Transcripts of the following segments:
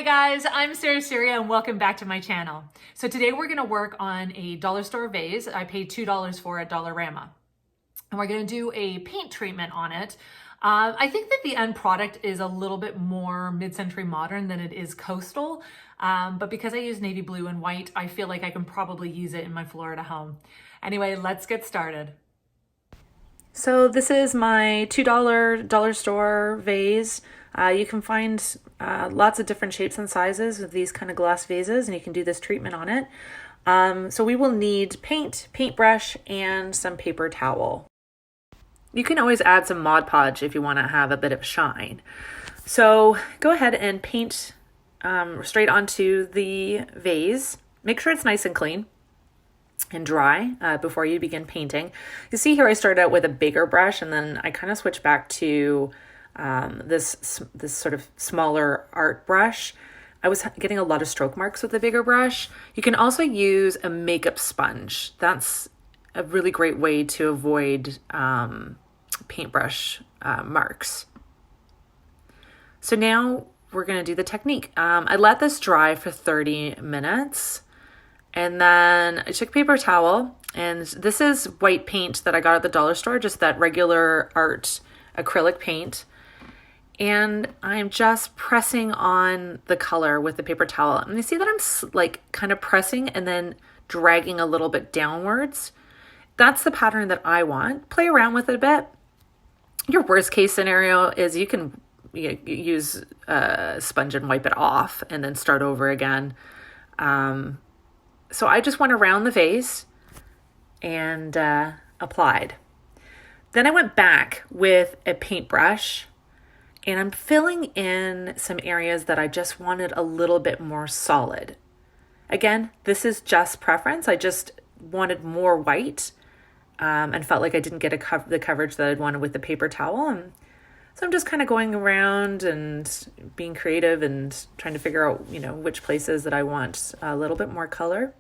Hi guys, I'm Sarah Syria and welcome back to my channel. So today we're gonna work on a dollar store vase I paid $2 for at Dollarama. And we're gonna do a paint treatment on it. I think that the end product is a little bit more mid-century modern than it is coastal. But because I use navy blue and white, I feel like I can probably use it in my Florida home. Anyway, let's get started. So this is my $2 dollar store vase. You can find lots of different shapes and sizes of these kind of glass vases, and you can do this treatment on it. So we will need paint, paintbrush, and some paper towel. You can always add some Mod Podge if you want to have a bit of shine. So go ahead and paint straight onto the vase. Make sure it's nice and clean and dry before you begin painting. You see here I started out with a bigger brush, and then I kind of switched back to this sort of smaller art brush. I was getting a lot of stroke marks with the bigger brush. You can also use a makeup sponge. That's a really great way to avoid paintbrush marks. So now we're going to do the technique. I let this dry for 30 minutes. And then I took a paper towel, and this is white paint that I got at the dollar store, just that regular art acrylic paint. And I'm just pressing on the color with the paper towel. And you see that I'm like kind of pressing and then dragging a little bit downwards. That's the pattern that I want. Play around with it a bit. Your worst case scenario is you can use a sponge and wipe it off and then start over again. So I just went around the vase and applied. Then I went back with a paintbrush, and I'm filling in some areas that I just wanted a little bit more solid. Again, this is just preference. I just wanted more white and felt like I didn't get the coverage that I'd wanted with the paper towel. And so I'm just kind of going around and being creative and trying to figure out, which places that I want a little bit more color.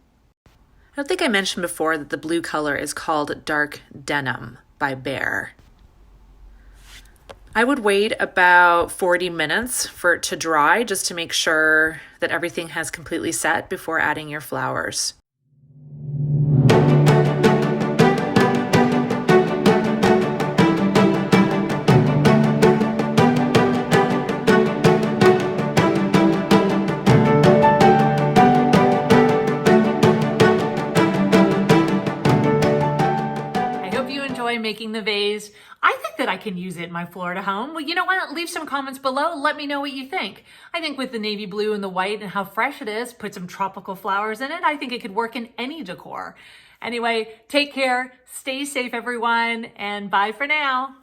I don't think I mentioned before that the blue color is called Dark Denim by Behr. I would wait about 40 minutes for it to dry just to make sure that everything has completely set before adding your flowers. Making the vase. I think that I can use it in my Florida home. Well, you know what? Leave some comments below. Let me know what you think. I think with the navy blue and the white and how fresh it is, put some tropical flowers in it. I think it could work in any decor. Anyway, take care, stay safe everyone, and bye for now.